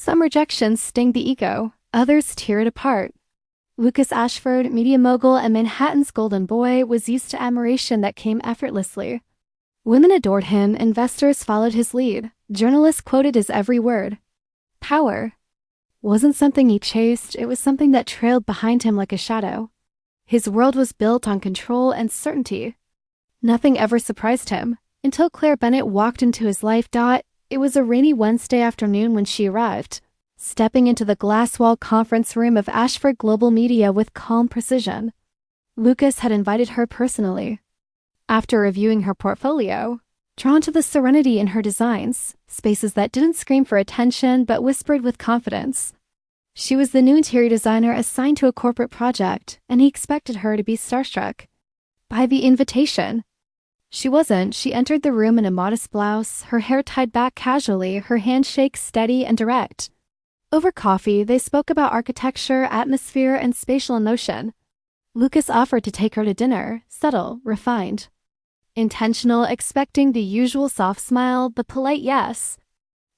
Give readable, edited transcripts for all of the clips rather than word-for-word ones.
Some rejections sting the ego, others tear it apart. Lucas Ashford, media mogul and Manhattan's golden boy, was used to admiration that came effortlessly. Women adored him, investors followed his lead, journalists quoted his every word. Power wasn't something he chased, it was something that trailed behind him like a shadow. His world was built on control and certainty. Nothing ever surprised him, until Claire Bennett walked into his life. It was a rainy Wednesday afternoon when she arrived, stepping into the glass-walled conference room of Ashford Global Media with calm precision. Lucas had invited her personally. After reviewing her portfolio, drawn to the serenity in her designs, spaces that didn't scream for attention but whispered with confidence. She was the new interior designer assigned to a corporate project, and he expected her to be starstruck by the invitation. She wasn't. She entered the room in a modest blouse, her hair tied back casually, her handshake steady and direct. Over coffee, they spoke about architecture, atmosphere, and spatial emotion. Lucas offered to take her to dinner, subtle, refined. Intentional, expecting the usual soft smile, the polite yes.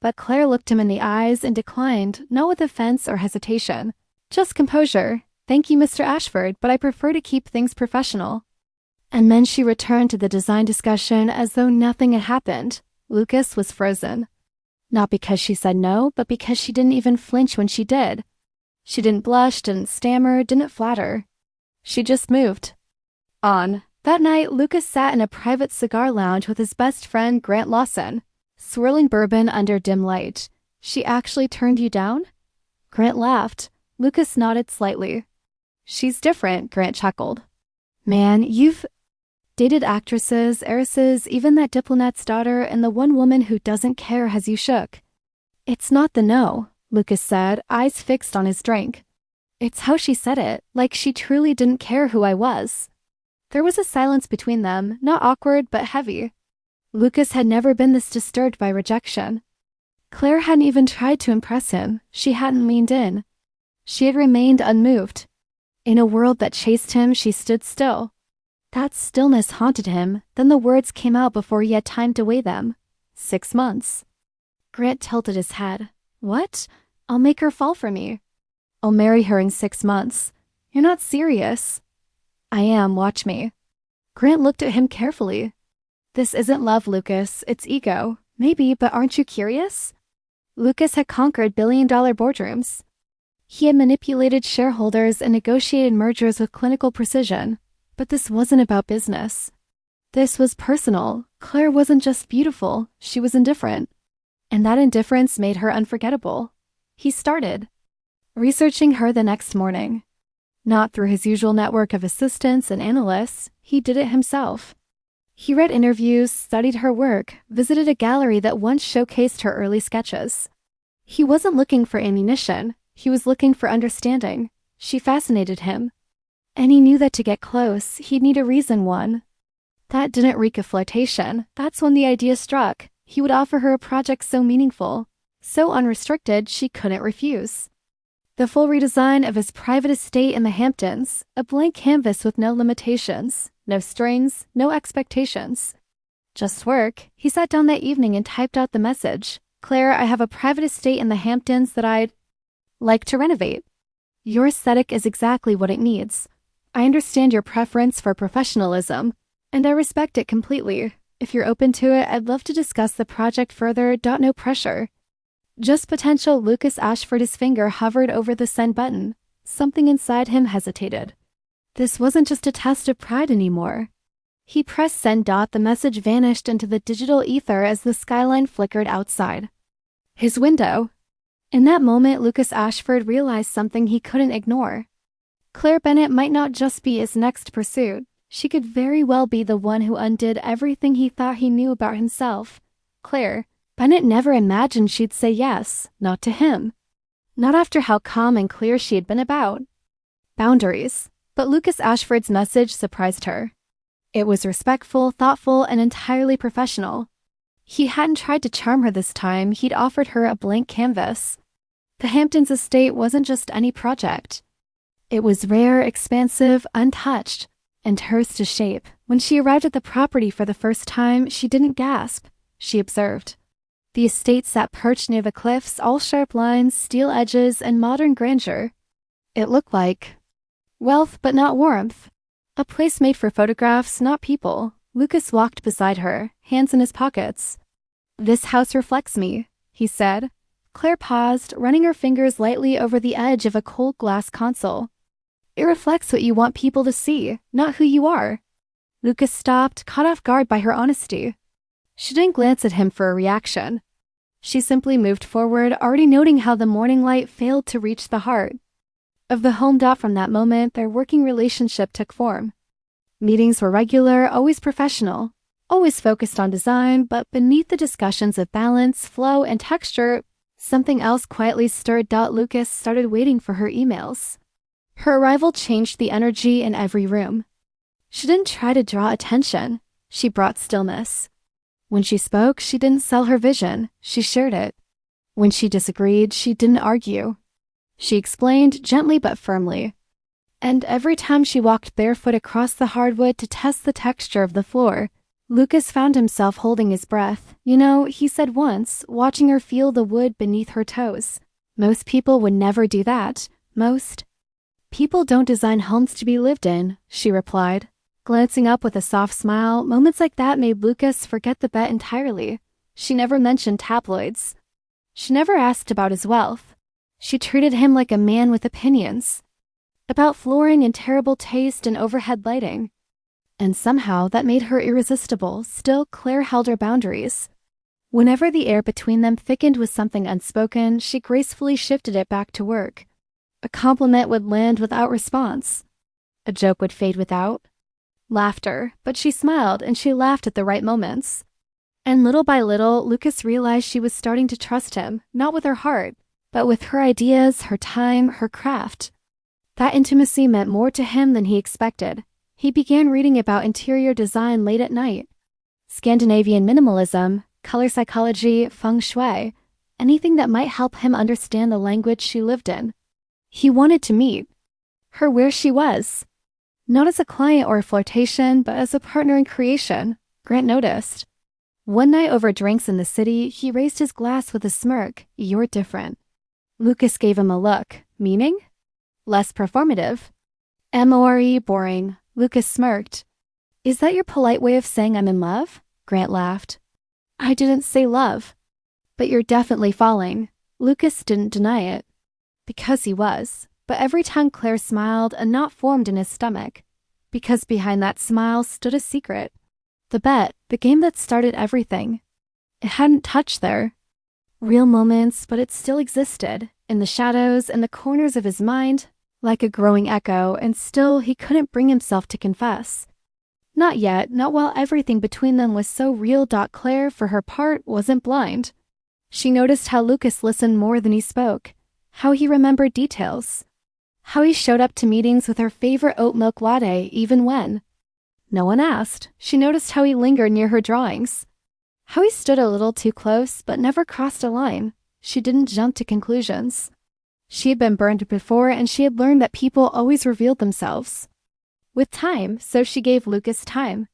But Claire looked him in the eyes and declined, not with offense or hesitation. Just composure. Thank you, Mr. Ashford, but I prefer to keep things professional. And then she returned to the design discussion as though nothing had happened. Lucas was frozen. Not because she said no, but because she didn't even flinch when she did. She didn't blush, didn't stammer, didn't flatter. She just moved on. That night, Lucas sat in a private cigar lounge with his best friend, Grant Lawson, swirling bourbon under dim light. She actually turned you down? Grant laughed. Lucas nodded slightly. She's different, Grant chuckled. Man, you've dated actresses, heiresses, even that diplomat's daughter, and the one woman who doesn't care has you shook. It's not the no, Lucas said, eyes fixed on his drink. It's how she said it, like she truly didn't care who I was. There was a silence between them, not awkward but heavy. Lucas had never been this disturbed by rejection. Claire hadn't even tried to impress him. She hadn't leaned in. She had remained unmoved. In a world that chased him, she stood still. That stillness haunted him. Then the words came out before he had time to weigh them. 6 months. Grant tilted his head. What? I'll make her fall for me. I'll marry her in 6 months. You're not serious. I am, watch me. Grant looked at him carefully. This isn't love, Lucas. It's ego. Maybe, but aren't you curious? Lucas had conquered billion-dollar boardrooms. He had manipulated shareholders and negotiated mergers with clinical precision. But this wasn't about business. This was personal. Claire wasn't just beautiful, she was indifferent. And that indifference made her unforgettable. He started researching her the next morning. Not through his usual network of assistants and analysts, he did it himself. He read interviews, studied her work, visited a gallery that once showcased her early sketches. He wasn't looking for ammunition, he was looking for understanding. She fascinated him. And he knew that to get close, he'd need a reason one. That didn't reek of flirtation. That's when the idea struck. He would offer her a project so meaningful, so unrestricted she couldn't refuse. The full redesign of his private estate in the Hamptons, a blank canvas with no limitations, no strings, no expectations. Just work. He sat down that evening and typed out the message. Claire, I have a private estate in the Hamptons that I'd like to renovate. Your aesthetic is exactly what it needs. I understand your preference for professionalism, and I respect it completely. If you're open to it, I'd love to discuss the project further. No pressure. Just potential. Lucas Ashford, his finger hovered over the send button. Something inside him hesitated. This wasn't just a test of pride anymore. He pressed send. The message vanished into the digital ether as the skyline flickered outside his window. In that moment, Lucas Ashford realized something he couldn't ignore. Claire Bennett might not just be his next pursuit. She could very well be the one who undid everything he thought he knew about himself. Claire Bennett never imagined she'd say yes, not to him. Not after how calm and clear she had been about boundaries. But Lucas Ashford's message surprised her. It was respectful, thoughtful, and entirely professional. He hadn't tried to charm her this time, he'd offered her a blank canvas. The Hamptons estate wasn't just any project. It was rare, expansive, untouched, and hers to shape. When she arrived at the property for the first time, she didn't gasp. She observed. The estate sat perched near the cliffs, all sharp lines, steel edges, and modern grandeur. It looked like wealth but not warmth. A place made for photographs, not people. Lucas walked beside her, hands in his pockets. "This house reflects me," he said. Claire paused, running her fingers lightly over the edge of a cold glass console. "It reflects what you want people to see, not who you are." Lucas stopped, caught off guard by her honesty. She didn't glance at him for a reaction. She simply moved forward, already noting how the morning light failed to reach the heart of the home. From that moment, their working relationship took form. Meetings were regular, always professional, always focused on design, but beneath the discussions of balance, flow, and texture, something else quietly stirred. Lucas started waiting for her emails. Her arrival changed the energy in every room. She didn't try to draw attention. She brought stillness. When she spoke, she didn't sell her vision. She shared it. When she disagreed, she didn't argue. She explained gently but firmly. And every time she walked barefoot across the hardwood to test the texture of the floor, Lucas found himself holding his breath. "You know," he said once, watching her feel the wood beneath her toes. "Most people would never do that. Most people don't design homes to be lived in," she replied, glancing up with a soft smile. Moments like that made Lucas forget the bet entirely. She never mentioned tabloids. She never asked about his wealth. She treated him like a man with opinions about flooring and terrible taste and overhead lighting. And somehow that made her irresistible. Still, Claire held her boundaries. Whenever the air between them thickened with something unspoken, she gracefully shifted it back to work. A compliment would land without response. A joke would fade without laughter, but she smiled and she laughed at the right moments. And little by little, Lucas realized she was starting to trust him, not with her heart, but with her ideas, her time, her craft. That intimacy meant more to him than he expected. He began reading about interior design late at night. Scandinavian minimalism, color psychology, feng shui, anything that might help him understand the language she lived in. He wanted to meet her where she was. Not as a client or a flirtation, but as a partner in creation, Grant noticed. One night over drinks in the city, he raised his glass with a smirk. "You're different." Lucas gave him a look. "Meaning?" "Less performative." "MORE, boring." Lucas smirked. "Is that your polite way of saying I'm in love?" Grant laughed. "I didn't say love." "But you're definitely falling." Lucas didn't deny it. Because he was. But every time Claire smiled, a knot formed in his stomach. Because behind that smile stood a secret. The bet, the game that started everything. It hadn't touched there. Real moments, but it still existed, in the shadows and the corners of his mind, like a growing echo, and still he couldn't bring himself to confess. Not yet, not while everything between them was so real. Claire, for her part, wasn't blind. She noticed how Lucas listened more than he spoke, how he remembered details, how he showed up to meetings with her favorite oat milk latte even when no one asked. She noticed how he lingered near her drawings, how he stood a little too close but never crossed a line. She didn't jump to conclusions. She had been burned before, and she had learned that people always revealed themselves with time, so she gave Lucas time.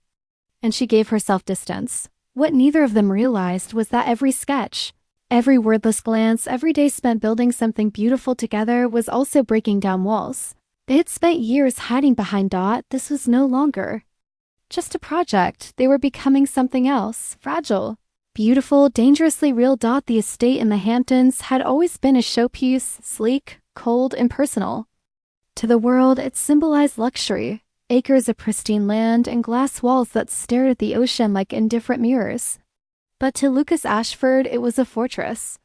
And she gave herself distance. What neither of them realized was that every sketch, every wordless glance, every day spent building something beautiful together was also breaking down walls. They had spent years hiding behind Dot. This was no longer just a project. They were becoming something else, fragile, beautiful, dangerously real. The estate in the Hamptons had always been a showpiece, sleek, cold, impersonal. To the world, it symbolized luxury, acres of pristine land and glass walls that stared at the ocean like indifferent mirrors. But to Lucas Ashford, it was a fortress.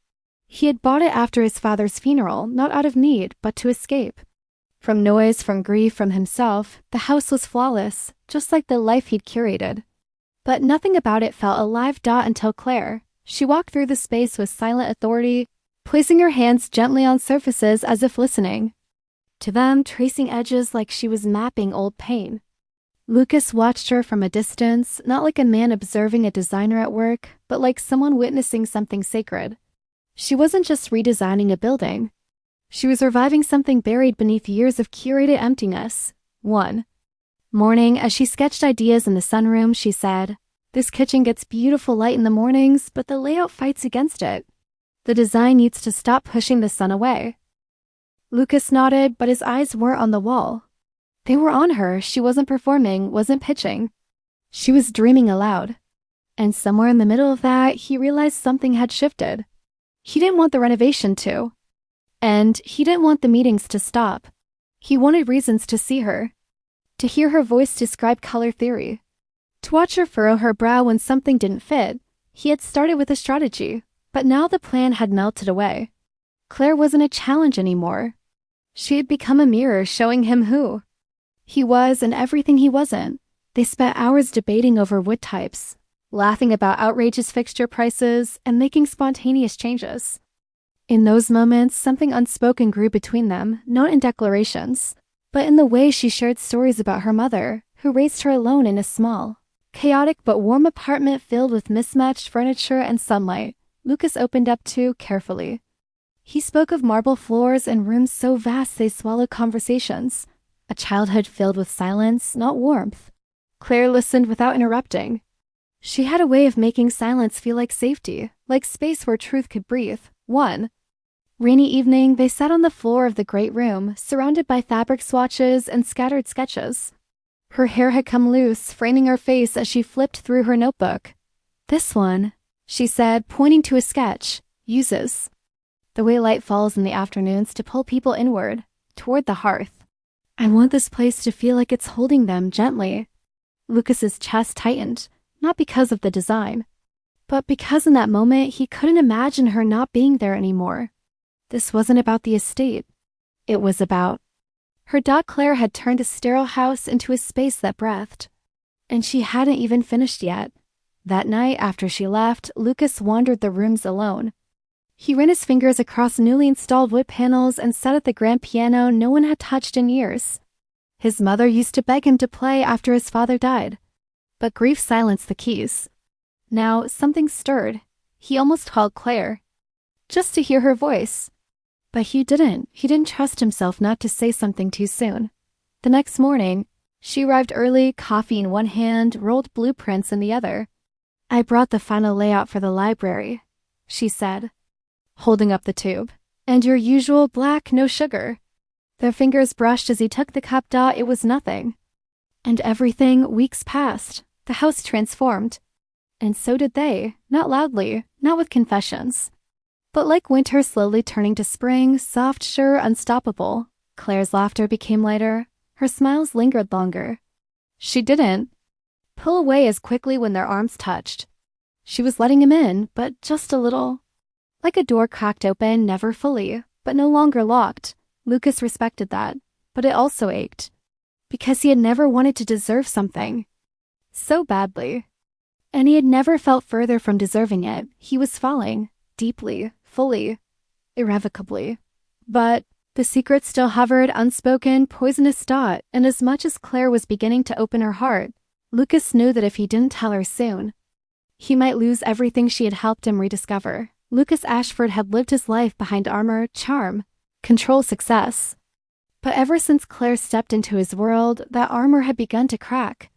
He had bought it after his father's funeral, not out of need, but to escape. From noise, from grief, from himself, the house was flawless, just like the life he'd curated. But nothing about it felt alive. Until Claire. She walked through the space with silent authority, placing her hands gently on surfaces as if listening to them, tracing edges like she was mapping old pain. Lucas watched her from a distance, not like a man observing a designer at work, but like someone witnessing something sacred. She wasn't just redesigning a building. She was reviving something buried beneath years of curated emptiness. One morning, as she sketched ideas in the sunroom, she said, This kitchen gets beautiful light in the mornings, but the layout fights against it. The design needs to stop pushing the sun away." Lucas nodded, but his eyes weren't on the wall. They were on her. She wasn't performing, wasn't pitching. She was dreaming aloud. And somewhere in the middle of that, he realized something had shifted. He didn't want the renovation to. And he didn't want the meetings to stop. He wanted reasons to see her. To hear her voice describe color theory. To watch her furrow her brow when something didn't fit. He had started with a strategy, but now the plan had melted away. Claire wasn't a challenge anymore. She had become a mirror showing him who he was and everything he wasn't. They spent hours debating over wood types, laughing about outrageous fixture prices, and making spontaneous changes. In those moments, something unspoken grew between them, not in declarations, but in the way she shared stories about her mother, who raised her alone in a small, chaotic but warm apartment filled with mismatched furniture and sunlight. Lucas opened up to carefully. He spoke of marble floors and rooms so vast they swallowed conversations, a childhood filled with silence, not warmth. Claire listened without interrupting. She had a way of making silence feel like safety, like space where truth could breathe. One rainy evening, they sat on the floor of the great room, surrounded by fabric swatches and scattered sketches. Her hair had come loose, framing her face as she flipped through her notebook. "This one," she said, pointing to a sketch, "uses the way light falls in the afternoons to pull people inward, toward the hearth. I want this place to feel like it's holding them gently." Lucas's chest tightened, not because of the design, but because in that moment he couldn't imagine her not being there anymore. This wasn't about the estate. It was about her. Claire had turned a sterile house into a space that breathed. And she hadn't even finished yet. That night, after she left, Lucas wandered the rooms alone. He ran his fingers across newly installed wood panels and sat at the grand piano no one had touched in years. His mother used to beg him to play after his father died. But grief silenced the keys. Now, something stirred. He almost called Claire, just to hear her voice. But he didn't. He didn't trust himself not to say something too soon. The next morning, she arrived early, coffee in one hand, rolled blueprints in the other. "I brought the final layout for the library," she said, holding up the tube. "And your usual black, no sugar." Their fingers brushed as he took the cup. It was nothing. And everything. Weeks passed. The house transformed. And so did they, not loudly, not with confessions. But like winter slowly turning to spring, soft, sure, unstoppable. Claire's laughter became lighter. Her smiles lingered longer. She didn't pull away as quickly when their arms touched. She was letting him in, but just a little. Like a door cracked open, never fully, but no longer locked. Lucas respected that, but it also ached. Because he had never wanted to deserve something so badly. And he had never felt further from deserving it. He was falling, deeply, fully, irrevocably. But the secret still hovered, unspoken, poisonous dot, and as much as Claire was beginning to open her heart, Lucas knew that if he didn't tell her soon, he might lose everything she had helped him rediscover. Lucas Ashford had lived his life behind armor, charm, control, success. But ever since Claire stepped into his world, that armor had begun to crack.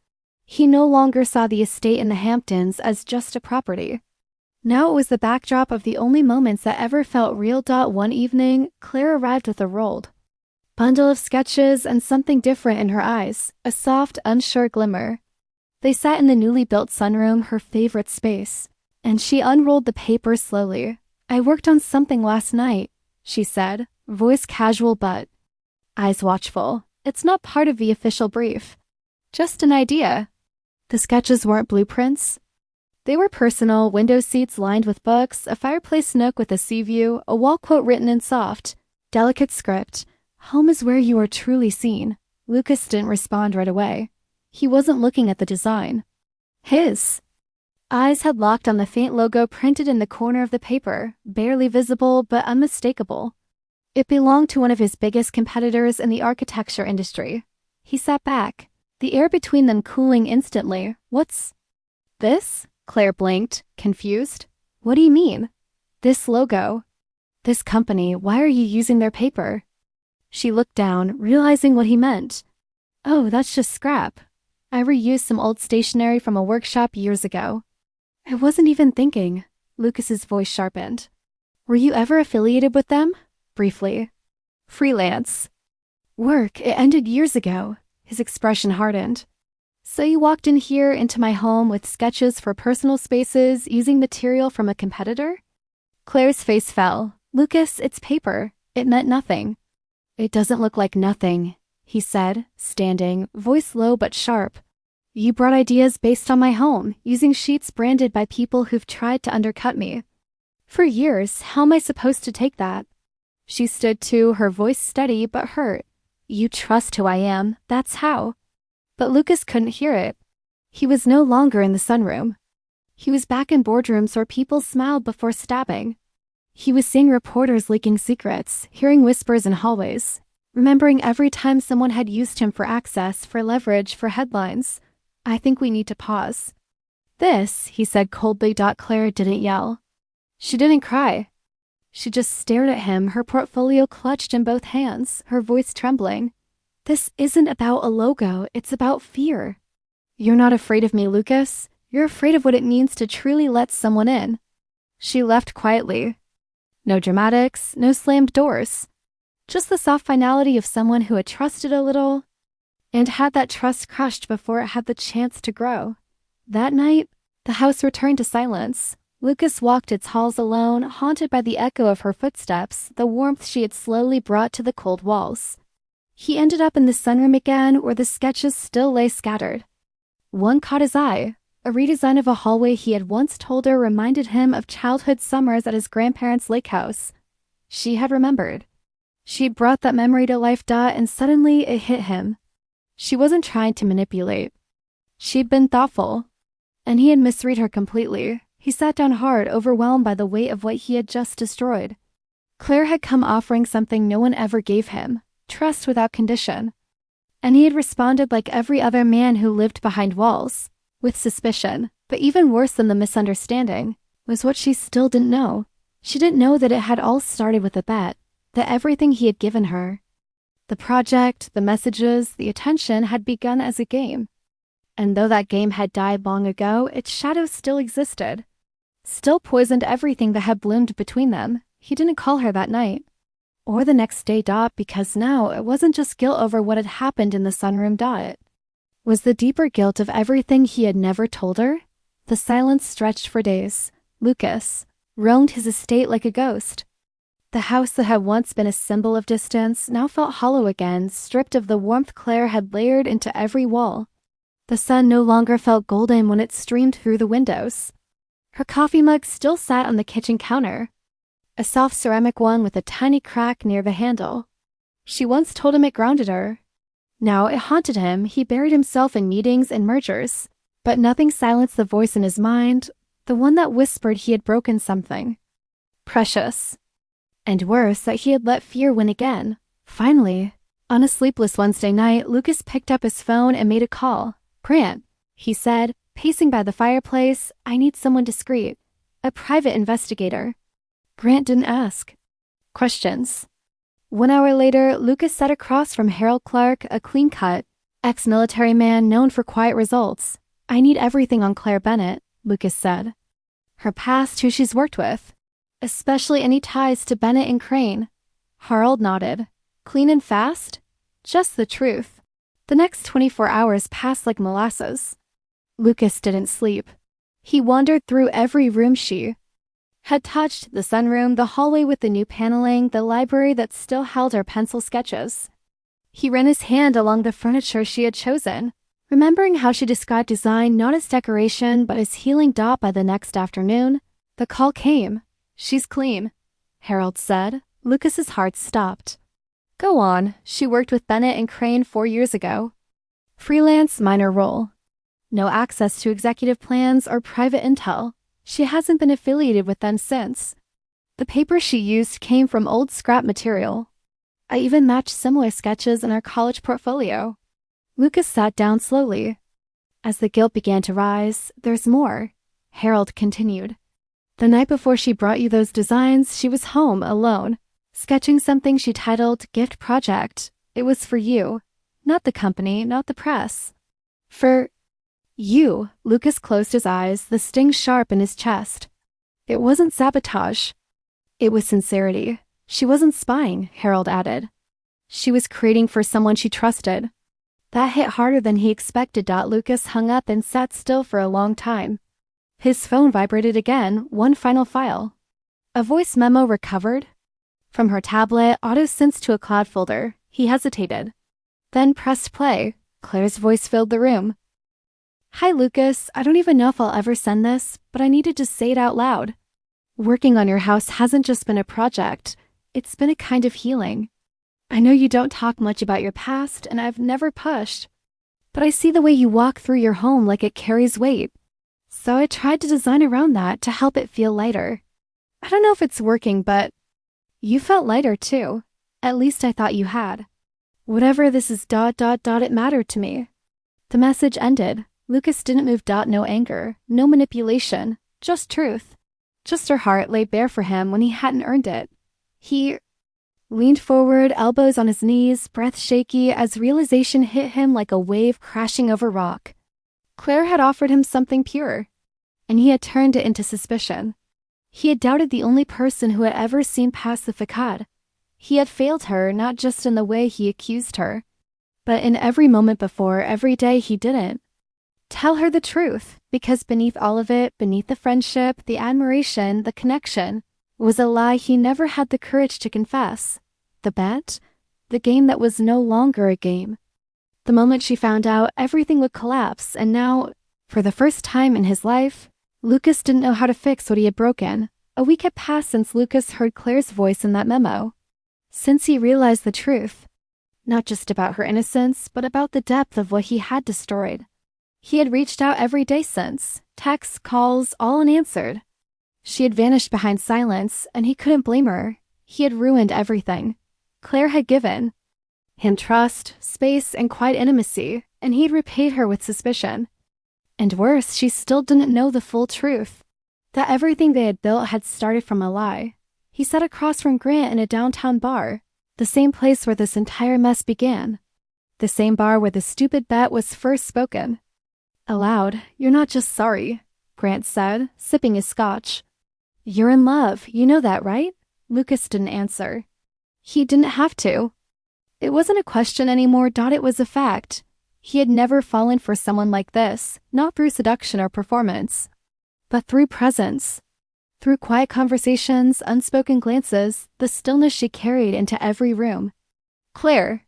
He no longer saw the estate in the Hamptons as just a property. Now it was the backdrop of the only moments that ever felt real. One evening, Claire arrived with a rolled bundle of sketches and something different in her eyes, a soft, unsure glimmer. They sat in the newly built sunroom, her favorite space, and she unrolled the paper slowly. "I worked on something last night," she said, voice casual but eyes watchful. "It's not part of the official brief. Just an idea." The sketches weren't blueprints. They were personal, window seats lined with books, a fireplace nook with a sea view, a wall quote written in soft, delicate script. "Home is where you are truly seen." Lucas didn't respond right away. He wasn't looking at the design. His eyes had locked on the faint logo printed in the corner of the paper, barely visible but unmistakable. It belonged to one of his biggest competitors in the architecture industry. He sat back, the air between them cooling instantly. "What's this?" Claire blinked, confused. "What do you mean?" "This logo. This company. Why are you using their paper?" She looked down, realizing what he meant. "Oh, that's just scrap. I reused some old stationery from a workshop years ago. I wasn't even thinking. Lucas's voice sharpened. Were you ever affiliated with them? Briefly. Freelance. Work, it ended years ago. His expression hardened. So you walked in here into my home with sketches for personal spaces using material from a competitor? Claire's face fell. Lucas, it's paper. It meant nothing. It doesn't look like nothing, he said, standing, voice low but sharp. You brought ideas based on my home, using sheets branded by people who've tried to undercut me. For years, how am I supposed to take that? She stood too, her voice steady but hurt. You trust who I am, that's how. But Lucas couldn't hear it. He was no longer in the sunroom. He was back in boardrooms where people smiled before stabbing. He was seeing reporters leaking secrets, hearing whispers in hallways, remembering every time someone had used him for access, for leverage, for headlines. I think we need to pause. This, he said coldly. Claire didn't yell. She didn't cry. She just stared at him, her portfolio clutched in both hands, her voice trembling. This isn't about a logo, it's about fear. You're not afraid of me, Lucas. You're afraid of what it means to truly let someone in. She left quietly. No dramatics, no slammed doors. Just the soft finality of someone who had trusted a little and had that trust crushed before it had the chance to grow. That night, the house returned to silence. Lucas walked its halls alone, haunted by the echo of her footsteps, the warmth she had slowly brought to the cold walls. He ended up in the sunroom again, where the sketches still lay scattered. One caught his eye. A redesign of a hallway he had once told her reminded him of childhood summers at his grandparents' lake house. She had remembered. She'd brought that memory to life, and suddenly it hit him. She wasn't trying to manipulate. She'd been thoughtful. And he had misread her completely. He sat down hard, overwhelmed by the weight of what he had just destroyed. Claire had come offering something no one ever gave him, trust without condition. And he had responded like every other man who lived behind walls, with suspicion. But even worse than the misunderstanding was what she still didn't know. She didn't know that it had all started with a bet, that everything he had given her, the project, the messages, the attention, had begun as a game. And though that game had died long ago, its shadow still existed. Still poisoned everything that had bloomed between them. He didn't call her that night. Or the next day, because now it wasn't just guilt over what had happened in the sunroom, It was the deeper guilt of everything he had never told her. The silence stretched for days. Lucas roamed his estate like a ghost. The house that had once been a symbol of distance now felt hollow again, stripped of the warmth Claire had layered into every wall. The sun no longer felt golden when it streamed through the windows. Her coffee mug still sat on the kitchen counter, a soft ceramic one with a tiny crack near the handle. She once told him it grounded her. Now it haunted him. He buried himself in meetings and mergers, but nothing silenced the voice in his mind, the one that whispered he had broken something precious. And worse, that he had let fear win again. Finally, on a sleepless Wednesday night, Lucas picked up his phone and made a call. Grant, he said, pacing by the fireplace, I need someone discreet. A private investigator. Grant didn't ask questions. 1 hour later, Lucas sat across from Harold Clark, a clean-cut, ex-military man known for quiet results. I need everything on Claire Bennett, Lucas said. Her past, who she's worked with. Especially any ties to Bennett and Crane. Harold nodded. Clean and fast? Just the truth. The next 24 hours passed like molasses. Lucas didn't sleep. He wandered through every room she had touched, the sunroom, the hallway with the new paneling, the library that still held her pencil sketches. He ran his hand along the furniture she had chosen, remembering how she described design not as decoration but as healing. By the next afternoon, the call came. She's clean, Harold said. Lucas's heart stopped. Go on. She worked with Bennett and Crane 4 years ago. Freelance, minor role. No access to executive plans or private intel. She hasn't been affiliated with them since. The paper she used came from old scrap material. I even matched similar sketches in our college portfolio. Lucas sat down slowly. As the guilt began to rise, there's more, Harold continued. The night before she brought you those designs, she was home, alone, sketching something she titled Gift Project. It was for you, not the company, not the press. For You. Lucas closed his eyes, the sting sharp in his chest. It wasn't sabotage. It was sincerity. She wasn't spying, Harold added. She was creating for someone she trusted. That hit harder than he expected. Lucas hung up and sat still for a long time. His phone vibrated again, one final file. A voice memo recovered? From her tablet, auto-synced to a cloud folder. He hesitated. Then pressed play. Claire's voice filled the room. Hi, Lucas. I don't even know if I'll ever send this, but I needed to say it out loud. Working on your house hasn't just been a project. It's been a kind of healing. I know you don't talk much about your past, and I've never pushed. But I see the way you walk through your home like it carries weight. So I tried to design around that to help it feel lighter. I don't know if it's working, but you felt lighter too. At least I thought you had. Whatever this is ... it mattered to me. The message ended. Lucas didn't move. No anger, no manipulation, just truth. Just her heart lay bare for him when he hadn't earned it. He leaned forward, elbows on his knees, breath shaky as realization hit him like a wave crashing over rock. Claire had offered him something pure, and he had turned it into suspicion. He had doubted the only person who had ever seen past the facade. He had failed her not just in the way he accused her, but in every moment before, every day he didn't. Tell her the truth, because beneath all of it, beneath the friendship, the admiration, the connection, was a lie he never had the courage to confess. The bet? The game that was no longer a game. The moment she found out, everything would collapse, and now, for the first time in his life, Lucas didn't know how to fix what he had broken. A week had passed since Lucas heard Claire's voice in that memo. Since he realized the truth. Not just about her innocence, but about the depth of what he had destroyed. He had reached out every day since, texts, calls, all unanswered. She had vanished behind silence, and he couldn't blame her. He had ruined everything. Claire had given him trust, space, and quiet intimacy, and he'd repaid her with suspicion. And worse, she still didn't know the full truth. That everything they had built had started from a lie. He sat across from Grant in a downtown bar, the same place where this entire mess began. The same bar where the stupid bet was first spoken. Aloud, "You're not just sorry," Grant said, sipping his scotch. "You're in love, you know that, right?" Lucas didn't answer. He didn't have to. It wasn't a question anymore. It was a fact. He had never fallen for someone like this, not through seduction or performance, but through presence. Through quiet conversations, unspoken glances, the stillness she carried into every room. Claire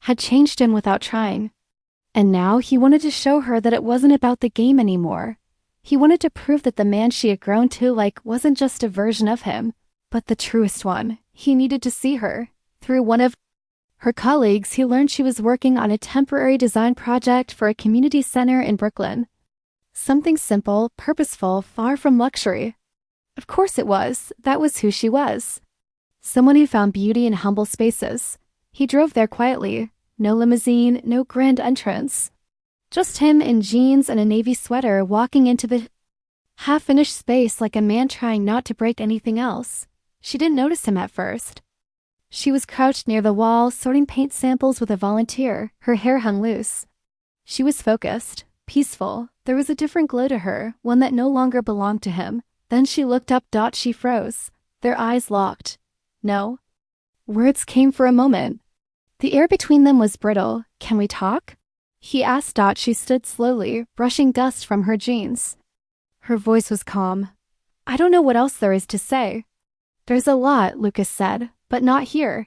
had changed him without trying. And now he wanted to show her that it wasn't about the game anymore. He wanted to prove that the man she had grown to like wasn't just a version of him, but the truest one. He needed to see her. Through one of her colleagues, he learned she was working on a temporary design project for a community center in Brooklyn. Something simple, purposeful, far from luxury. Of course it was. That was who she was. Someone who found beauty in humble spaces. He drove there quietly. No limousine, no grand entrance. Just him in jeans and a navy sweater walking into the half-finished space like a man trying not to break anything else. She didn't notice him at first. She was crouched near the wall, sorting paint samples with a volunteer. Her hair hung loose. She was focused, peaceful. There was a different glow to her, one that no longer belonged to him. Then she looked up. She froze. Their eyes locked. No. Words came for a moment. The air between them was brittle. "Can we talk?" he asked. She stood slowly, brushing dust from her jeans. Her voice was calm. "I don't know what else there is to say." "There's a lot," Lucas said, "but not here."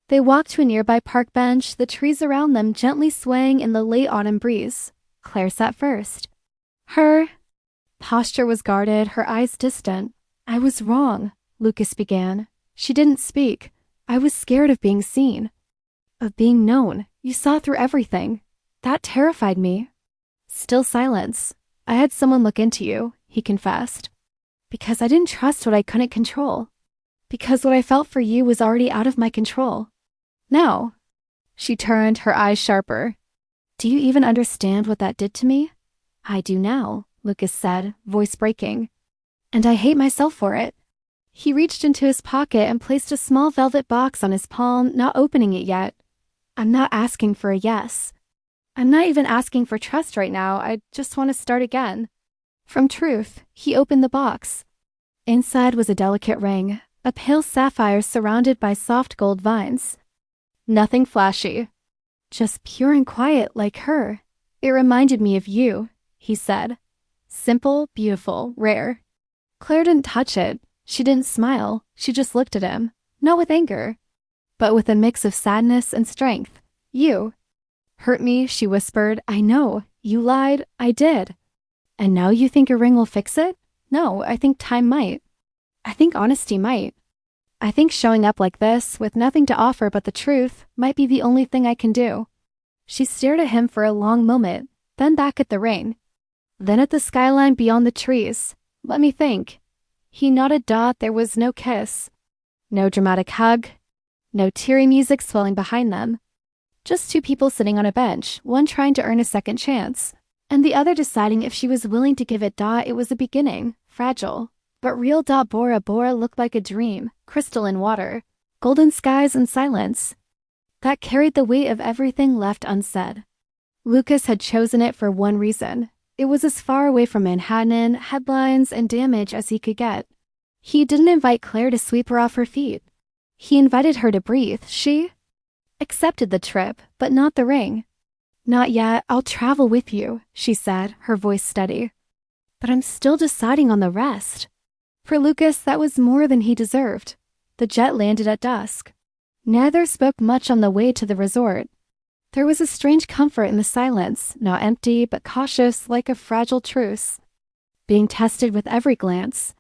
They walked to a nearby park bench, the trees around them gently swaying in the late autumn breeze. Claire sat first. Her posture was guarded, her eyes distant. "I was wrong," Lucas began. She didn't speak. "I was scared of being seen. Of being known. You saw through everything. That terrified me." Still silence. "I had someone look into you," he confessed. "Because I didn't trust what I couldn't control. Because what I felt for you was already out of my control. Now." She turned, her eyes sharper. "Do you even understand what that did to me?" "I do now," Lucas said, voice breaking. "And I hate myself for it." He reached into his pocket and placed a small velvet box on his palm, not opening it yet. "I'm not asking for a yes. I'm not even asking for trust right now. I just want to start again. From Truth, he opened the box. Inside was a delicate ring, a pale sapphire surrounded by soft gold vines. Nothing flashy. Just pure and quiet like her. It reminded me of you, he said. Simple, beautiful, rare. Claire didn't touch it. She didn't smile. She just looked at him. Not with anger, but with a mix of sadness and strength. You. Hurt me, she whispered. I know. You lied. I did. And now you think a ring will fix it? No, I think time might. I think honesty might. I think showing up like this, with nothing to offer but the truth, might be the only thing I can do. She stared at him for a long moment, then back at the ring. Then at the skyline beyond the trees. Let me think. He nodded. There was no kiss. No dramatic hug. No teary music swelling behind them. Just two people sitting on a bench, one trying to earn a second chance, and the other deciding if she was willing to give it. It was a beginning, fragile, but real. Bora Bora looked like a dream, crystalline water, golden skies and silence. That carried the weight of everything left unsaid. Lucas had chosen it for one reason. It was as far away from Manhattan, headlines, and damage as he could get. He didn't invite Claire to sweep her off her feet. He invited her to breathe. She accepted the trip, but not the ring. Not yet. I'll travel with you, she said, her voice steady. But I'm still deciding on the rest. For Lucas, that was more than he deserved. The jet landed at dusk. Neither spoke much on the way to the resort. There was a strange comfort in the silence, not empty, but cautious, like a fragile truce. Being tested with every glance.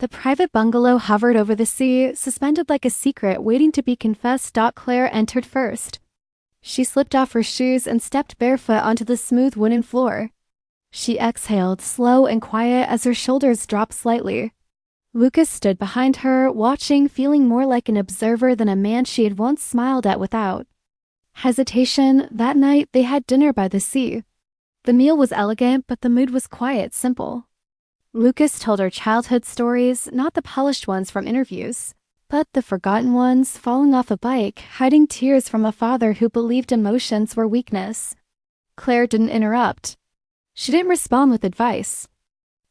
The private bungalow hovered over the sea, suspended like a secret waiting to be confessed. Claire entered first. She slipped off her shoes and stepped barefoot onto the smooth wooden floor. She exhaled, slow and quiet, as her shoulders dropped slightly. Lucas stood behind her, watching, feeling more like an observer than a man she had once smiled at without hesitation. That night, they had dinner by the sea. The meal was elegant, but the mood was quiet, simple. Lucas told her childhood stories, not the polished ones from interviews, but the forgotten ones, falling off a bike, hiding tears from a father who believed emotions were weakness. Claire didn't interrupt. She didn't respond with advice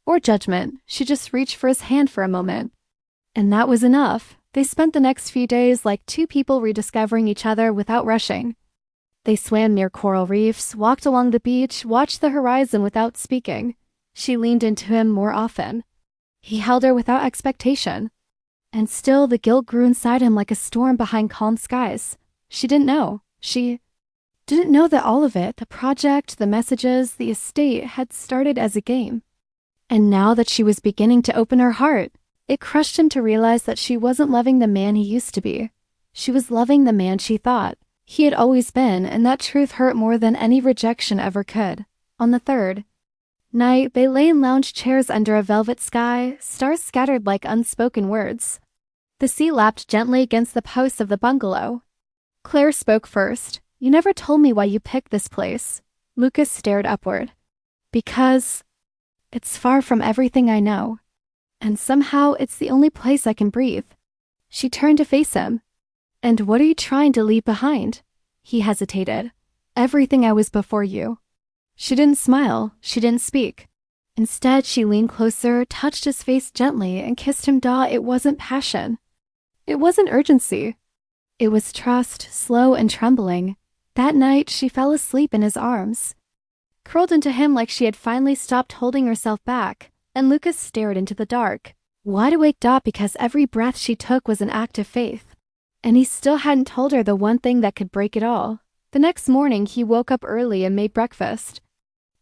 or judgment. She just reached for his hand for a moment. And that was enough. They spent the next few days like two people rediscovering each other without rushing. They swam near coral reefs, walked along the beach, watched the horizon without speaking. She leaned into him more often. He held her without expectation. And still the guilt grew inside him like a storm behind calm skies. She didn't know. She didn't know that all of it, the project, the messages, the estate, had started as a game. And now that she was beginning to open her heart, it crushed him to realize that she wasn't loving the man he used to be. She was loving the man she thought he had always been, and that truth hurt more than any rejection ever could. On the third night, they lay in lounge chairs under a velvet sky, stars scattered like unspoken words. The sea lapped gently against the posts of the bungalow. Claire spoke first. You never told me why you picked this place. Lucas stared upward. Because it's far from everything I know. And somehow it's the only place I can breathe. She turned to face him. And what are you trying to leave behind? He hesitated. Everything I was before you. She didn't smile. She didn't speak. Instead, she leaned closer, touched his face gently, and kissed him. It wasn't passion. It wasn't urgency. It was trust, slow and trembling. That night, she fell asleep in his arms, curled into him like she had finally stopped holding herself back. And Lucas stared into the dark, wide awake. Because every breath she took was an act of faith. And he still hadn't told her the one thing that could break it all. The next morning, he woke up early and made breakfast.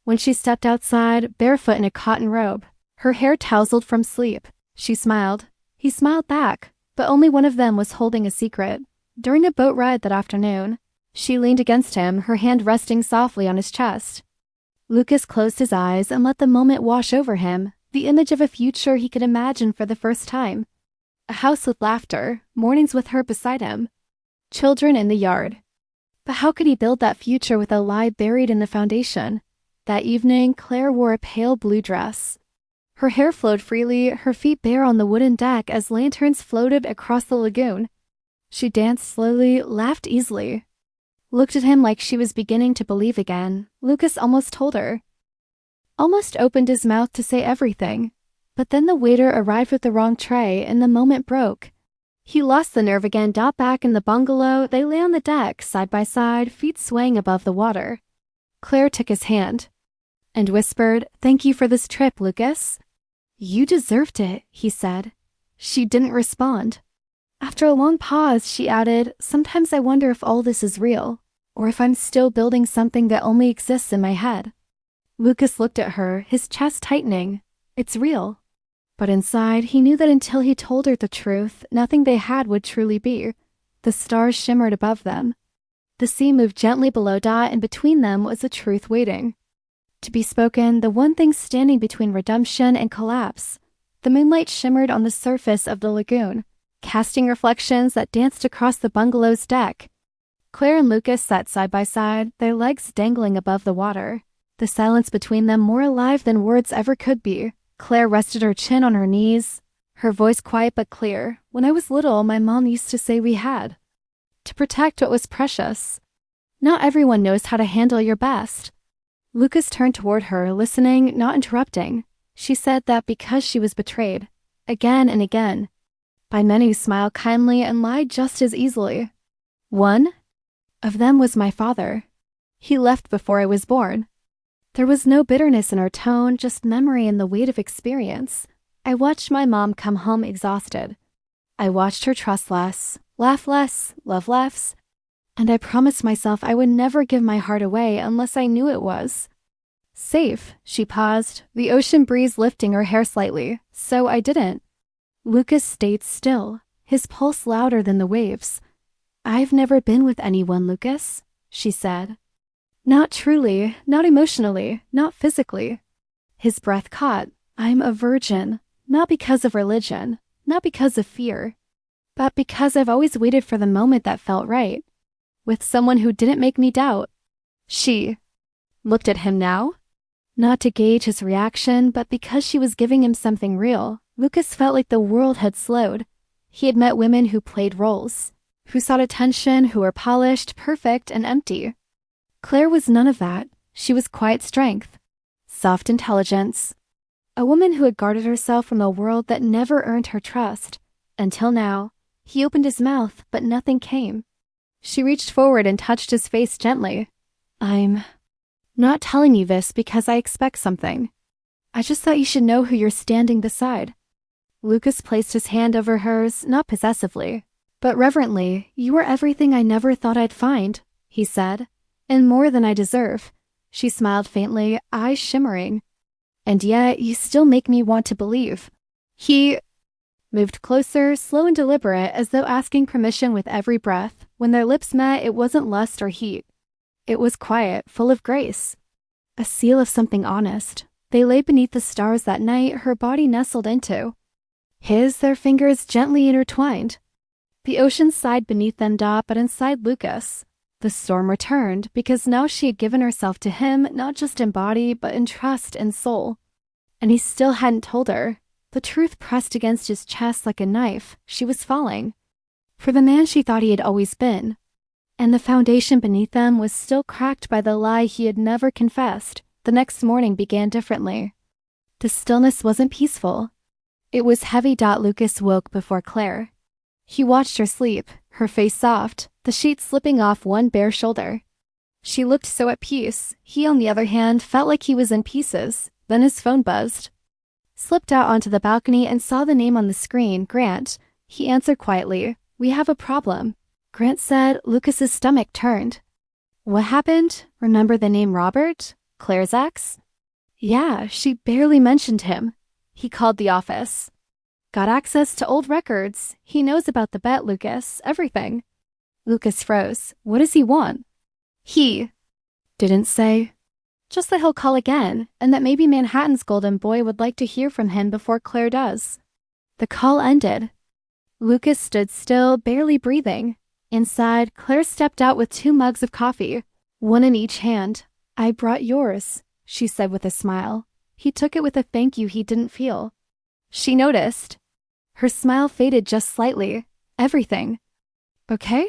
When she stepped outside, barefoot in a cotton robe, her hair tousled from sleep, she smiled. He smiled back, but only one of them was holding a secret. During a boat ride that afternoon, she leaned against him, her hand resting softly on his chest. Lucas closed his eyes and let the moment wash over him. The image of a future he could imagine for the first time. A house with laughter, mornings with her beside him, children in the yard. But how could he build that future with a lie buried in the foundation? That evening, Claire wore a pale blue dress. Her hair flowed freely, her feet bare on the wooden deck as lanterns floated across the lagoon. She danced slowly, laughed easily. looked at him like she was beginning to believe again. Lucas almost told her. Almost opened his mouth to say everything. But then the waiter arrived with the wrong tray and the moment broke. He lost the nerve again. Back in the bungalow, they lay on the deck, side by side, feet swaying above the water. Claire took his hand and whispered, "Thank you for this trip, Lucas." "You deserved it," he said. She didn't respond. After a long pause, she added, "Sometimes I wonder if all this is real, or if I'm still building something that only exists in my head." Lucas looked at her, his chest tightening. It's real. But inside, he knew that until he told her the truth, nothing they had would truly be. The stars shimmered above them. The sea moved gently below, and between them was a truth waiting to be spoken, the one thing standing between redemption and collapse. The moonlight shimmered on the surface of the lagoon, casting reflections that danced across the bungalow's deck. Claire and Lucas sat side by side, their legs dangling above the water, the silence between them more alive than words ever could be. Claire rested her chin on her knees, her voice quiet but clear. "When I was little, my mom used to say we had to protect what was precious. Not everyone knows how to handle your best." Lucas turned toward her, listening, not interrupting. She said that because she was betrayed, again and again, by men who smiled kindly and lied just as easily. One of them was my father. He left before I was born. There was no bitterness in her tone, just memory and the weight of experience. I watched my mom come home exhausted. I watched her trust less, laugh less, love less, and I promised myself I would never give my heart away unless I knew it was safe. She paused, the ocean breeze lifting her hair slightly. So I didn't. Lucas stayed still, his pulse louder than the waves. "I've never been with anyone, Lucas," she said. "Not truly, not emotionally, not physically." His breath caught. "I'm a virgin, not because of religion, not because of fear, but because I've always waited for the moment that felt right, with someone who didn't make me doubt." She looked at him now, not to gauge his reaction, but because she was giving him something real. Lucas felt like the world had slowed. He had met women who played roles, who sought attention, who were polished, perfect, and empty. Claire was none of that. She was quiet strength, soft intelligence, a woman who had guarded herself from a world that never earned her trust. Until now, he opened his mouth, but nothing came. She reached forward and touched his face gently. "I'm not telling you this because I expect something. I just thought you should know who you're standing beside." Lucas placed his hand over hers, not possessively, but reverently. "You are everything I never thought I'd find," he said, "and more than I deserve." She smiled faintly, eyes shimmering. "And yet, you still make me want to believe." He moved closer, slow and deliberate, as though asking permission with every breath. When their lips met, it wasn't lust or heat. It was quiet, full of grace. A seal of something honest. They lay beneath the stars that night, her body nestled into his, their fingers gently intertwined. The ocean sighed beneath them, but inside Lucas, the storm returned, because now she had given herself to him, not just in body, but in trust and soul. And he still hadn't told her. The truth pressed against his chest like a knife. She was falling for the man she thought he had always been. And the foundation beneath them was still cracked by the lie he had never confessed. The next morning began differently. The stillness wasn't peaceful. It was heavy. Lucas woke before Claire. He watched her sleep, her face soft, the sheet slipping off one bare shoulder. She looked so at peace. He, on the other hand, felt like he was in pieces. Then his phone buzzed. Slipped out onto the balcony and saw the name on the screen, Grant. He answered quietly. "We have a problem." Grant said. Lucas's stomach turned. "What happened? Remember the name Robert? Claire's ex?" "Yeah, she barely mentioned him." He called the office. "Got access to old records. He knows about the bet, Lucas. Everything." Lucas froze. "What does he want?" He didn't say. Just that he'll call again, and that maybe Manhattan's golden boy would like to hear from him before Claire does. The call ended. Lucas stood still, barely breathing. Inside, Claire stepped out with 2 mugs of coffee, one in each hand. "I brought yours," she said with a smile. He took it with a thank you he didn't feel. She noticed. Her smile faded just slightly. "Everything okay?"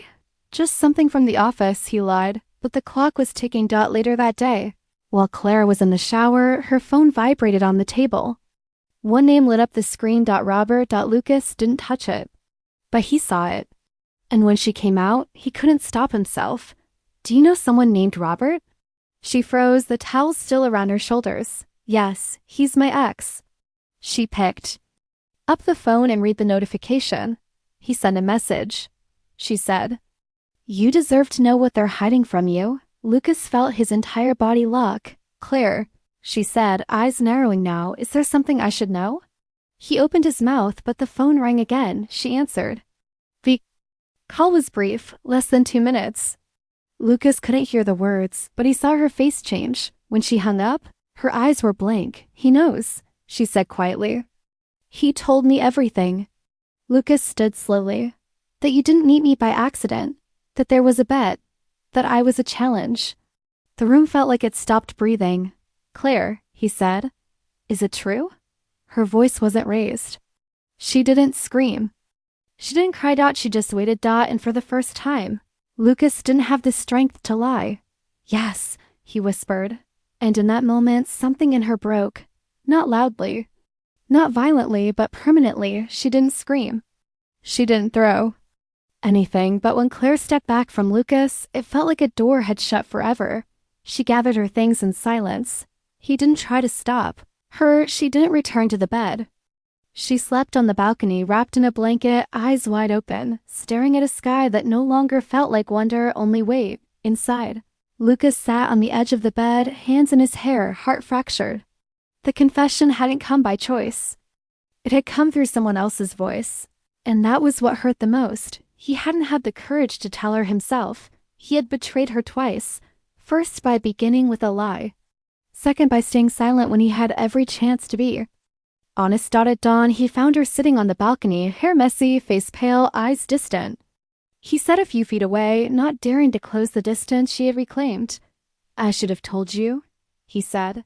Just something from the office, he lied, but the clock was ticking. Later that day, while Claire was in the shower, her phone vibrated on the table. One name lit up the screen. Robert. Lucas didn't touch it, but he saw it. And when she came out, he couldn't stop himself. Do you know someone named Robert? She froze, the towel still around her shoulders. Yes, he's my ex. She picked up the phone and read the notification. He sent a message. She said, "You deserve to know what they're hiding from you." Lucas felt his entire body lock. "Claire," she said, eyes narrowing now, "is there something I should know?" He opened his mouth, but the phone rang again. She answered. The call was brief, less than 2 minutes. Lucas couldn't hear the words, but he saw her face change. When she hung up, her eyes were blank. "He knows," she said quietly. "He told me everything." Lucas stood slowly. "That you didn't meet me by accident. That there was a bet. That I was a challenge." The room felt like it stopped breathing. "Claire," he said, "is it true?" Her voice wasn't raised. She didn't scream. She didn't cry out, she just waited. And for the first time, Lucas didn't have the strength to lie. "Yes," he whispered. And in that moment, something in her broke. Not loudly. Not violently, but permanently. She didn't scream. She didn't throw anything, but when Claire stepped back from Lucas, it felt like a door had shut forever. She gathered her things in silence. He didn't try to stop her. She didn't return to the bed. She slept on the balcony, wrapped in a blanket, eyes wide open, staring at a sky that no longer felt like wonder, only weight. Inside, Lucas sat on the edge of the bed, hands in his hair, heart fractured. The confession hadn't come by choice. It had come through someone else's voice. And that was what hurt the most. He hadn't had the courage to tell her himself. He had betrayed her twice. First by beginning with a lie. Second by staying silent when he had every chance to be honest. At dawn, he found her sitting on the balcony, hair messy, face pale, eyes distant. He sat a few feet away, not daring to close the distance she had reclaimed. "I should have told you," he said.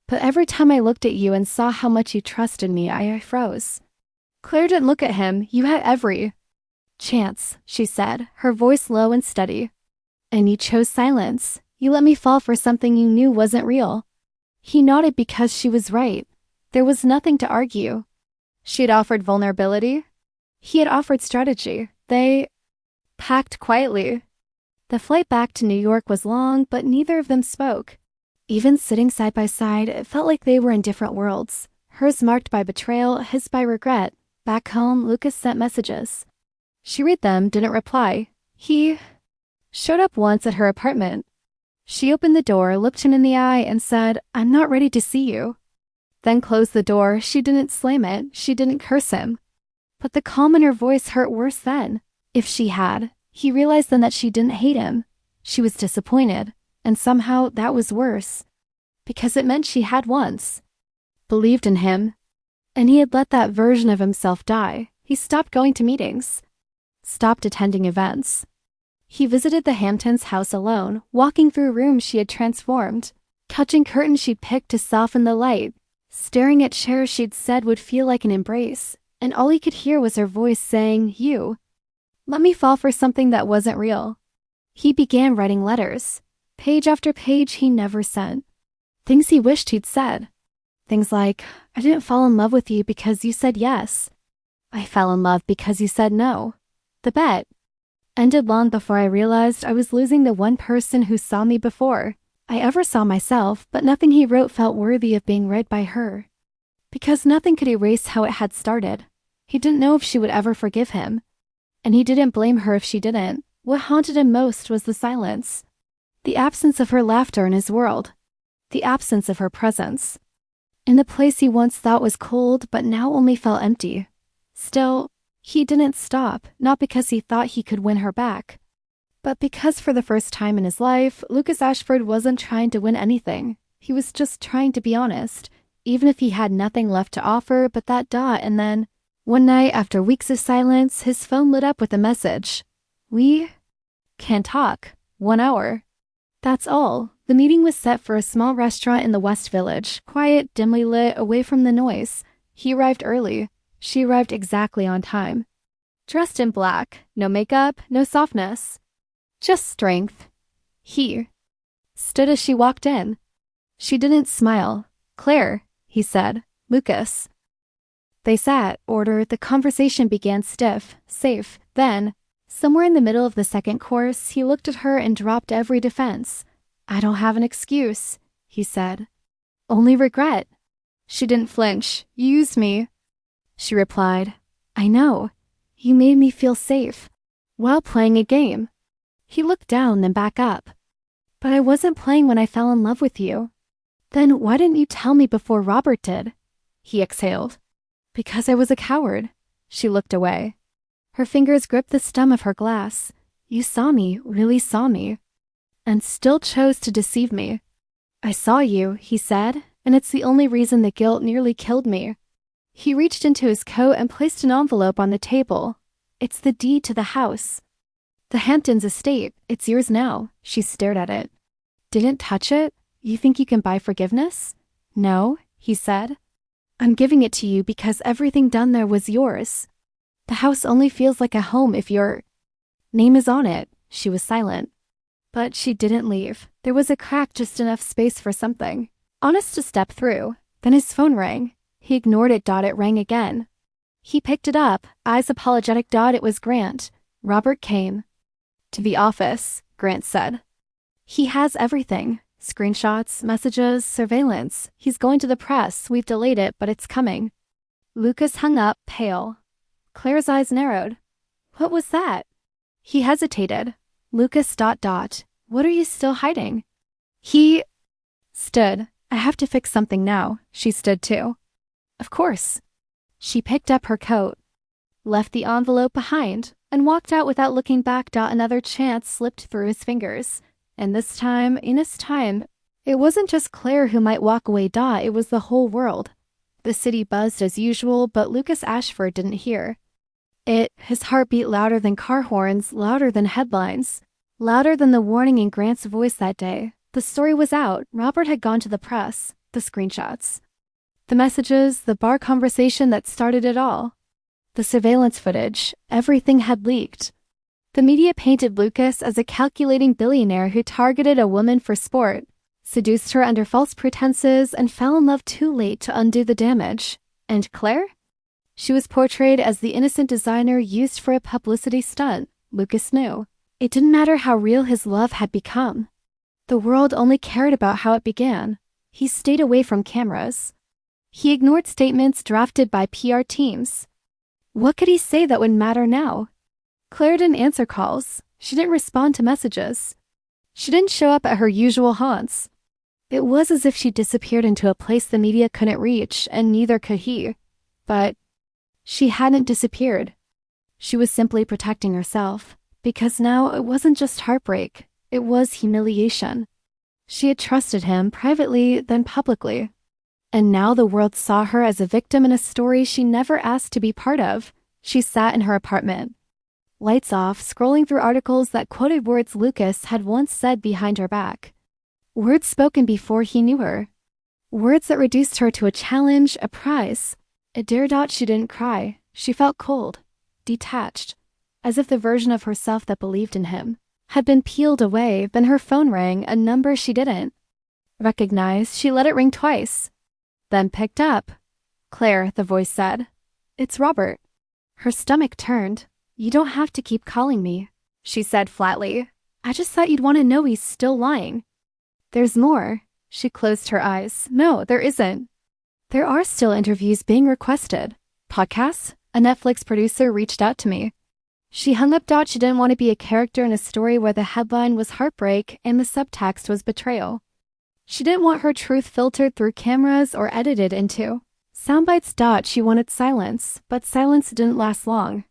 "But every time I looked at you and saw how much you trusted me, I froze." Claire didn't look at him. "You had every chance," she said, her voice low and steady. "And you chose silence. You let me fall for something you knew wasn't real." He nodded because she was right. There was nothing to argue. She had offered vulnerability. He had offered strategy. They packed quietly. The flight back to New York was long, but neither of them spoke. Even sitting side by side, it felt like they were in different worlds. Hers marked by betrayal, his by regret. Back home, Lucas sent messages. She read them, didn't reply. He showed up once at her apartment. She opened the door, looked him in the eye, and said, "I'm not ready to see you." Then closed the door. She didn't slam it. She didn't curse him. But the calm in her voice hurt worse then. If she had, he realized then that she didn't hate him. She was disappointed. And somehow that was worse. Because it meant she had once believed in him. And he had let that version of himself die. He stopped going to meetings. Stopped attending events. He visited the Hamptons' house alone, walking through rooms she had transformed, touching curtains she'd picked to soften the light, staring at chairs she'd said would feel like an embrace, and all he could hear was her voice saying, "You let me fall for something that wasn't real." He began writing letters, page after page he never sent. Things he wished he'd said. Things like, "I didn't fall in love with you because you said yes. I fell in love because you said no. The bet ended long before I realized I was losing the one person who saw me before I ever saw myself," but nothing he wrote felt worthy of being read by her. Because nothing could erase how it had started. He didn't know if she would ever forgive him. And he didn't blame her if she didn't. What haunted him most was the silence. The absence of her laughter in his world. The absence of her presence. In the place he once thought was cold, but now only felt empty. Still, he didn't stop, not because he thought he could win her back, but because for the first time in his life, Lucas Ashford wasn't trying to win anything. He was just trying to be honest, even if he had nothing left to offer but that dot. And then, one night after weeks of silence, his phone lit up with a message. "We can talk. 1 hour." That's all. The meeting was set for a small restaurant in the West Village, quiet, dimly lit, away from the noise. He arrived early. She arrived exactly on time. Dressed in black, no makeup, no softness. Just strength. He stood as she walked in. She didn't smile. Claire, he said. Lucas. They sat, ordered. The conversation began stiff, safe. Then, somewhere in the middle of the second course, he looked at her and dropped every defense. I don't have an excuse, he said. Only regret. She didn't flinch. You used me. She replied, I know. You made me feel safe. While playing a game. He looked down, then back up. But I wasn't playing when I fell in love with you. Then why didn't you tell me before Robert did? He exhaled. Because I was a coward. She looked away. Her fingers gripped the stem of her glass. You saw me, really saw me. And still chose to deceive me. I saw you, he said, and it's the only reason the guilt nearly killed me. He reached into his coat and placed an envelope on the table. It's the deed to the house. The Hamptons estate. It's yours now. She stared at it. Didn't touch it? You think you can buy forgiveness? No, he said. I'm giving it to you because everything done there was yours. The house only feels like a home if your name is on it. She was silent. But she didn't leave. There was a crack, just enough space for something. Honest to step through. Then his phone rang. He ignored it. It rang again. He picked it up, eyes apologetic. It was Grant. Robert came. To the office, Grant said. He has everything. Screenshots, messages, surveillance. He's going to the press. We've delayed it, but it's coming. Lucas hung up, pale. Claire's eyes narrowed. What was that? He hesitated. Lucas. What are you still hiding? He stood. I have to fix something now. She stood too. Of course. She picked up her coat, left the envelope behind, and walked out without looking back. Another chance slipped through his fingers. And this time, it wasn't just Claire who might walk away. It was the whole world. The city buzzed as usual, but Lucas Ashford didn't hear. His heart beat louder than car horns, louder than headlines, louder than the warning in Grant's voice that day. The story was out. Robert had gone to the press. The screenshots. The messages, the bar conversation that started it all. The surveillance footage. Everything had leaked. The media painted Lucas as a calculating billionaire who targeted a woman for sport, seduced her under false pretenses, and fell in love too late to undo the damage. And Claire? She was portrayed as the innocent designer used for a publicity stunt. Lucas knew. It didn't matter how real his love had become. The world only cared about how it began. He stayed away from cameras. He ignored statements drafted by PR teams. What could he say that would matter now? Claire didn't answer calls. She didn't respond to messages. She didn't show up at her usual haunts. It was as if she disappeared into a place the media couldn't reach, and neither could he. But she hadn't disappeared. She was simply protecting herself, because now it wasn't just heartbreak, it was humiliation. She had trusted him privately, then publicly. And now the world saw her as a victim in a story she never asked to be part of. She sat in her apartment, lights off, scrolling through articles that quoted words Lucas had once said behind her back. Words spoken before he knew her. Words that reduced her to a challenge, a prize. A dare. She didn't cry. She felt cold, detached, as if the version of herself that believed in him had been peeled away. Then her phone rang, a number she didn't recognize. She let it ring twice, then picked up. Claire, the voice said. It's Robert. Her stomach turned. You don't have to keep calling me, she said flatly. I just thought you'd want to know he's still lying. There's more. She closed her eyes. No, there isn't. There are still interviews being requested. Podcasts? A Netflix producer reached out to me. She hung up. She didn't want to be a character in a story where the headline was heartbreak and the subtext was betrayal. She didn't want her truth filtered through cameras or edited into soundbites. She wanted silence, but silence didn't last long.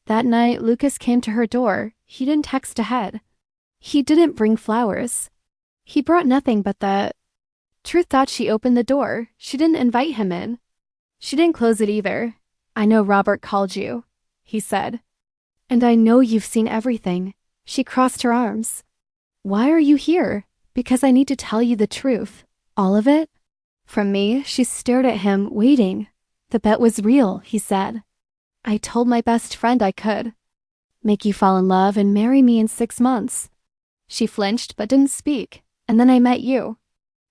That night, Lucas came to her door. He didn't text ahead. He didn't bring flowers. He brought nothing but the truth. She opened the door. She didn't invite him in. She didn't close it either. I know Robert called you, he said. And I know you've seen everything. She crossed her arms. Why are you here? Because I need to tell you the truth. All of it? From me? She stared at him, waiting. The bet was real, he said. I told my best friend I could make you fall in love and marry me in 6 months. She flinched but didn't speak, and then I met you.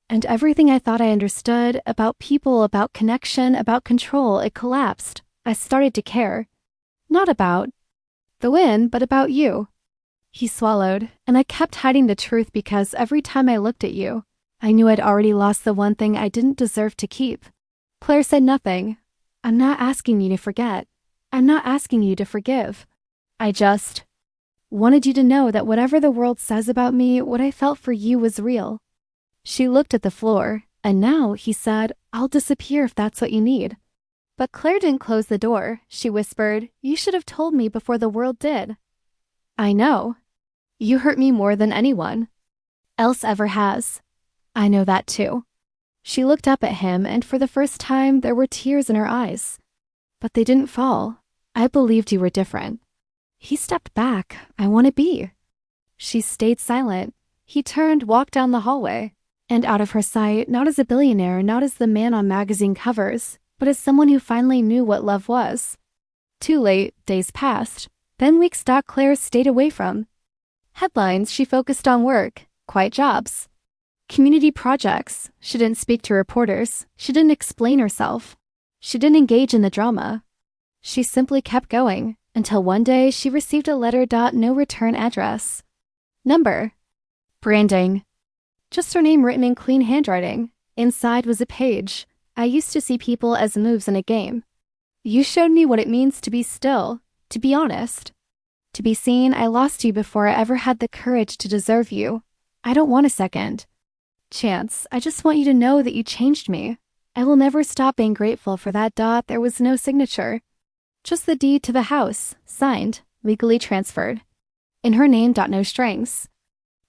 And everything I thought I understood about people, about connection, about control, it collapsed. I started to care. Not about the win, but about you. He swallowed, and I kept hiding the truth because every time I looked at you, I knew I'd already lost the one thing I didn't deserve to keep. Claire said nothing. I'm not asking you to forget. I'm not asking you to forgive. I just wanted you to know that whatever the world says about me, what I felt for you was real. She looked at the floor, and now, he said, I'll disappear if that's what you need. But Claire didn't close the door. She whispered, you should have told me before the world did. I know. You hurt me more than anyone else ever has. I know that too. She looked up at him, and for the first time, there were tears in her eyes. But they didn't fall. I believed you were different. He stepped back. I want to be. She stayed silent. He turned, walked down the hallway, and out of her sight, not as a billionaire, not as the man on magazine covers, but as someone who finally knew what love was. Too late, days passed. Then weeks Claire stayed away from. Headlines, she focused on work, quiet jobs, community projects. She didn't speak to reporters. She didn't explain herself. She didn't engage in the drama. She simply kept going, until one day she received a letter. No return address. Number. Branding. Just her name written in clean handwriting. Inside was a page. I used to see people as moves in a game. You showed me what it means to be still, to be honest, to be seen. I lost you before I ever had the courage to deserve you. I don't want a second chance. I just want you to know that you changed me. I will never stop being grateful for that. There was no signature. Just the deed to the house, signed, legally transferred. In her name. No strings.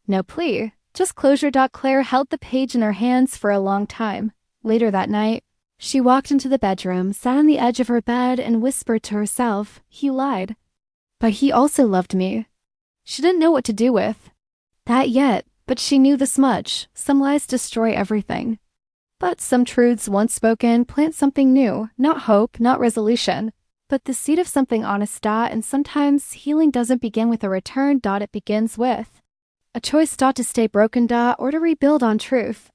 No plea. Just closure. Claire held the page in her hands for a long time. Later that night, she walked into the bedroom, sat on the edge of her bed, and whispered to herself, he lied. But he also loved me. She didn't know what to do with that yet, but she knew this much. Some lies destroy everything. But some truths, once spoken, plant something new. Not hope, not resolution, but the seed of something honest. And sometimes healing doesn't begin with a return. It begins with a choice. To stay broken. Or to rebuild on truth.